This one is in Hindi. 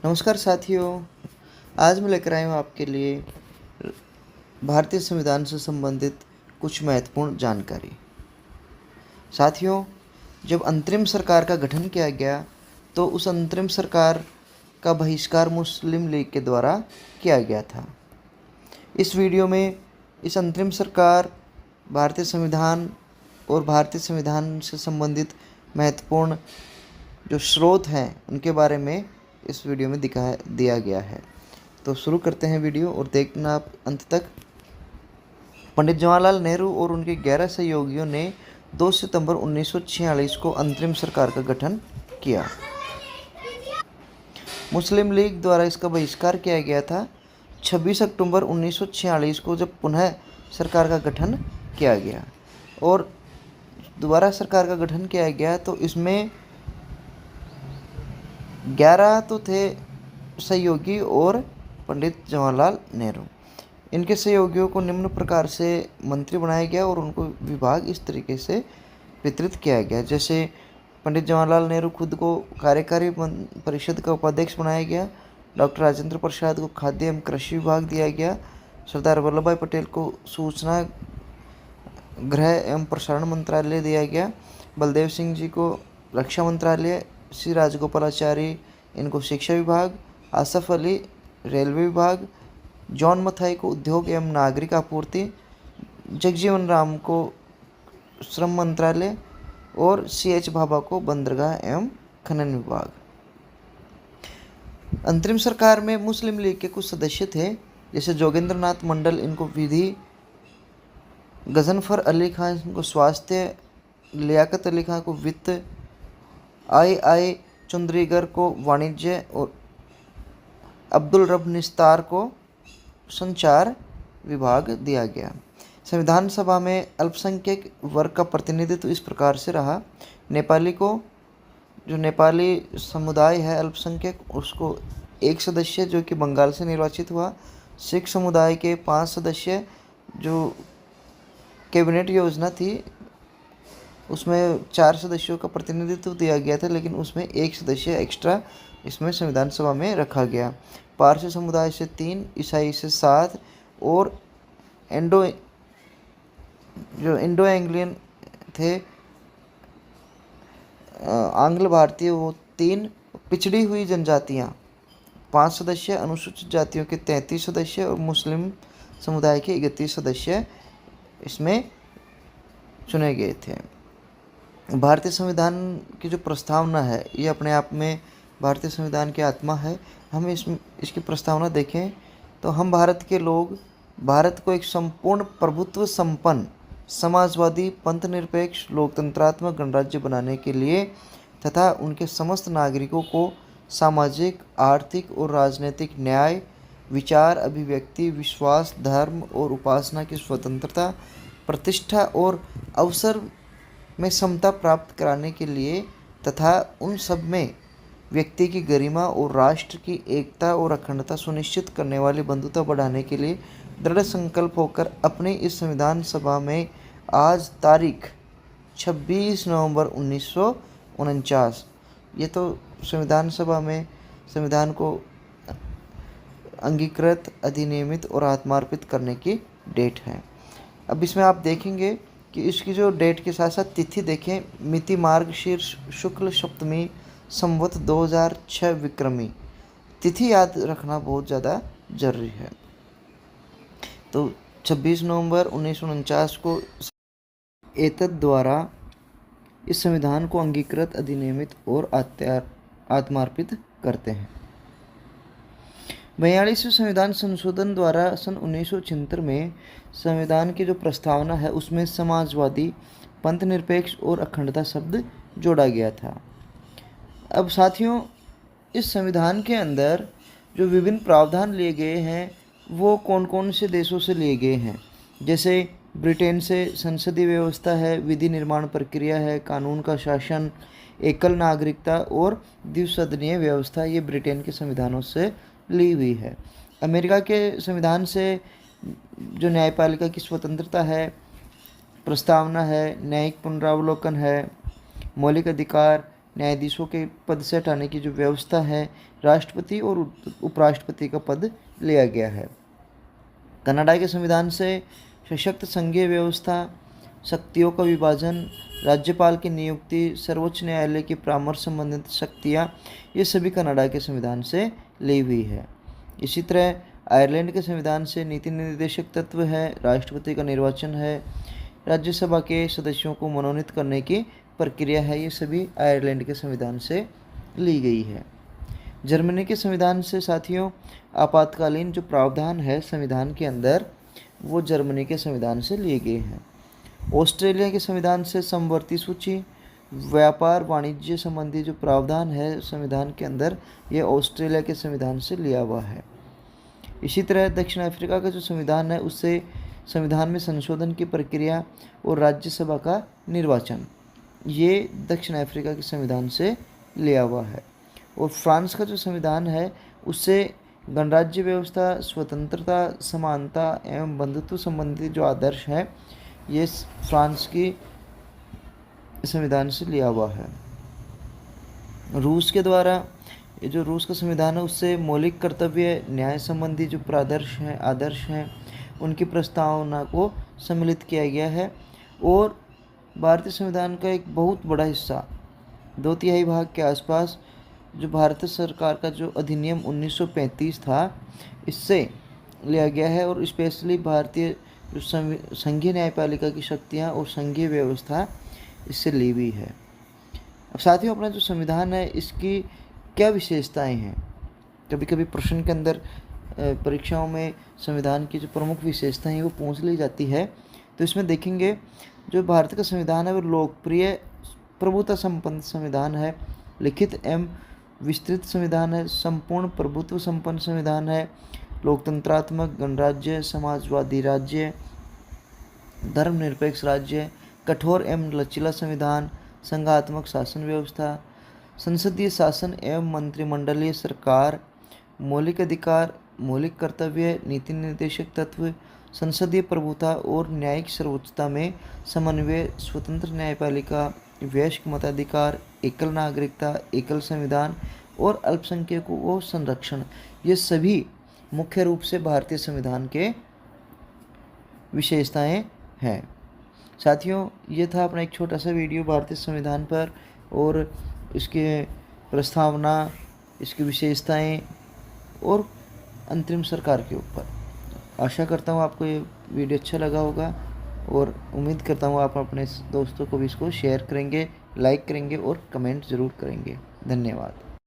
नमस्कार साथियों। आज मैं लेकर आया हूँ आपके लिए भारतीय संविधान से संबंधित कुछ महत्वपूर्ण जानकारी। साथियों, जब अंतरिम सरकार का गठन किया गया तो उस अंतरिम सरकार का बहिष्कार मुस्लिम लीग के द्वारा किया गया था। इस वीडियो में इस अंतरिम सरकार, भारतीय संविधान और भारतीय संविधान से संबंधित महत्वपूर्ण जो स्रोत हैं उनके बारे में इस वीडियो में दिया गया है। तो शुरू करते हैं वीडियो और देखना आप अंत तक। पंडित जवाहरलाल नेहरू और उनके 11 सहयोगियों ने 2 सितंबर 1946 को अंतरिम सरकार का गठन किया। मुस्लिम लीग द्वारा इसका बहिष्कार किया गया था। 26 अक्टूबर 1946 को जब पुनः सरकार का गठन किया गया और दोबारा सरकार का गठन किया गया तो इसमें 11 तो थे सहयोगी और पंडित जवाहरलाल नेहरू। इनके सहयोगियों को निम्न प्रकार से मंत्री बनाया गया और उनको विभाग इस तरीके से वितरित किया गया। जैसे पंडित जवाहरलाल नेहरू खुद को कार्यकारी परिषद का उपाध्यक्ष बनाया गया। डॉक्टर राजेंद्र प्रसाद को खाद्य एवं कृषि विभाग दिया गया। सरदार वल्लभ भाई पटेल को सूचना, गृह एवं प्रसारण मंत्रालय दिया गया। बलदेव सिंह जी को रक्षा मंत्रालय, श्री राजगोपालाचारी इनको शिक्षा विभाग, आसफ अली रेलवे विभाग, जॉन मथाई को उद्योग एवं नागरिक आपूर्ति, जगजीवन राम को श्रम मंत्रालय और CH भाभा को बंदरगाह एवं खनन विभाग। अंतरिम सरकार में मुस्लिम लीग के कुछ सदस्य थे, जैसे जोगेंद्र नाथ मंडल इनको विधि, गजनफर अली खान को स्वास्थ्य, लियाकत अली खान को वित्त, I चौधरीगर को वाणिज्य और अब्दुल रब निस्तार को संचार विभाग दिया गया। संविधान सभा में अल्पसंख्यक वर्ग का प्रतिनिधित्व इस प्रकार से रहा। नेपाली को, जो नेपाली समुदाय है अल्पसंख्यक, उसको 1 सदस्य जो कि बंगाल से निर्वाचित हुआ। सिख समुदाय के 5 सदस्य, जो कैबिनेट योजना थी उसमें 4 सदस्यों का प्रतिनिधित्व दिया गया था, लेकिन उसमें 1 सदस्य एक्स्ट्रा इसमें संविधान सभा में रखा गया। पारसी समुदाय से 3, ईसाई से 7 और इंडो एंग्लियन थे, आंग्ल भारतीय, वो 3। पिछड़ी हुई जनजातियाँ 5 सदस्य, अनुसूचित जातियों के 33 सदस्य और मुस्लिम समुदाय के 31 सदस्य इसमें चुने गए थे। भारतीय संविधान की जो प्रस्तावना है ये अपने आप में भारतीय संविधान की आत्मा है। हम इसकी प्रस्तावना देखें तो हम भारत के लोग भारत को एक संपूर्ण प्रभुत्व संपन्न समाजवादी पंथनिरपेक्ष लोकतंत्रात्मक गणराज्य बनाने के लिए तथा उनके समस्त नागरिकों को सामाजिक, आर्थिक और राजनीतिक न्याय, विचार, अभिव्यक्ति, विश्वास, धर्म और उपासना की स्वतंत्रता, प्रतिष्ठा और अवसर में समता प्राप्त कराने के लिए तथा उन सब में व्यक्ति की गरिमा और राष्ट्र की एकता और अखंडता सुनिश्चित करने वाली बंधुता बढ़ाने के लिए दृढ़ संकल्प होकर अपने इस संविधान सभा में आज तारीख 26 नवंबर 1949, ये तो संविधान सभा में संविधान को अंगीकृत, अधिनियमित और आत्मार्पित करने की डेट है। अब इसमें आप देखेंगे कि इसकी जो डेट के साथ साथ तिथि देखें, मिति मार्गशीर्ष शुक्ल सप्तमी संवत 2006 विक्रमी, तिथि याद रखना बहुत ज़्यादा जरूरी है। तो 26 नवंबर 1949 को एतद द्वारा इस संविधान को अंगीकृत, अधिनियमित और आत्मार्पित करते हैं। 42वें संविधान संशोधन द्वारा सन 1976 में संविधान की जो प्रस्तावना है उसमें समाजवादी, पंथनिरपेक्ष और अखंडता शब्द जोड़ा गया था। अब साथियों, इस संविधान के अंदर जो विभिन्न प्रावधान लिए गए हैं वो कौन कौन से देशों से लिए गए हैं, जैसे ब्रिटेन से संसदीय व्यवस्था है, विधि निर्माण प्रक्रिया है, कानून का शासन, एकल नागरिकता और द्विसदनीय व्यवस्था, ये ब्रिटेन के संविधानों से ली हुई है। अमेरिका के संविधान से जो न्यायपालिका की स्वतंत्रता है, प्रस्तावना है, न्यायिक पुनरावलोकन है, मौलिक अधिकार, न्यायाधीशों के पद से हटाने की जो व्यवस्था है, राष्ट्रपति और उपराष्ट्रपति का पद लिया गया है। कनाडा के संविधान से सशक्त संघीय व्यवस्था, शक्तियों का विभाजन, राज्यपाल की नियुक्ति, सर्वोच्च न्यायालय की परामर्श संबंधित शक्तियाँ, ये सभी कनाडा के संविधान से ली हुई है। इसी तरह आयरलैंड के संविधान से नीति निर्देशक तत्व है, राष्ट्रपति का निर्वाचन है, राज्यसभा के सदस्यों को मनोनीत करने की प्रक्रिया है, ये सभी आयरलैंड के संविधान से ली गई है। जर्मनी के संविधान से साथियों आपातकालीन जो प्रावधान है संविधान के अंदर, वो जर्मनी के संविधान से लिए गए हैं। ऑस्ट्रेलिया के संविधान से समवर्ती सूची, व्यापार वाणिज्य संबंधी जो प्रावधान है संविधान के अंदर, ये ऑस्ट्रेलिया के संविधान से लिया हुआ है। इसी तरह दक्षिण अफ्रीका का जो संविधान है उससे संविधान में संशोधन की प्रक्रिया और राज्यसभा का निर्वाचन, ये दक्षिण अफ्रीका के संविधान से लिया हुआ है। और फ्रांस का जो संविधान है उससे गणराज्य व्यवस्था, स्वतंत्रता, समानता एवं बंधुत्व संबंधी जो आदर्श है, ये फ्रांस की संविधान से लिया हुआ है। रूस के द्वारा ये जो रूस का संविधान है उससे मौलिक कर्तव्य, न्याय संबंधी जो आदर्श हैं उनकी प्रस्तावना को सम्मिलित किया गया है। और भारतीय संविधान का एक बहुत बड़ा हिस्सा, 2/3 भाग के आसपास, जो भारत सरकार का जो अधिनियम 1935 था, इससे लिया गया है। और स्पेशली भारतीय जो संघीय न्यायपालिका की शक्तियाँ और संघीय व्यवस्था इससे ली हुई है। अब साथियों अपना जो संविधान है इसकी क्या विशेषताएं हैं, कभी कभी प्रश्न के अंदर परीक्षाओं में संविधान की जो प्रमुख विशेषताएं हैं वो पूछ ली जाती है। तो इसमें देखेंगे जो भारत का संविधान है वो लोकप्रिय, प्रभुता संपन्न संविधान है, लिखित एवं विस्तृत संविधान है, संपूर्ण प्रभुत्व संपन्न संविधान है, लोकतंत्रात्मक गणराज्य, समाजवादी राज्य, धर्मनिरपेक्ष राज्य, कठोर एवं लचीला संविधान, संघात्मक शासन व्यवस्था, संसदीय शासन एवं मंत्रिमंडलीय सरकार, मौलिक अधिकार, मौलिक कर्तव्य, नीति निर्देशक तत्व, संसदीय प्रभुता और न्यायिक सर्वोच्चता में समन्वय, स्वतंत्र न्यायपालिका, वयस्क मताधिकार, एकल नागरिकता, एकल संविधान और अल्पसंख्यकों को संरक्षण, ये सभी मुख्य रूप से भारतीय संविधान के विशेषताएं हैं। साथियों ये था अपना एक छोटा सा वीडियो भारतीय संविधान पर और इसके प्रस्तावना, इसकी विशेषताएं और अंतरिम सरकार के ऊपर। आशा करता हूँ आपको ये वीडियो अच्छा लगा होगा और उम्मीद करता हूँ आप अपने दोस्तों को भी इसको शेयर करेंगे, लाइक करेंगे और कमेंट ज़रूर करेंगे। धन्यवाद।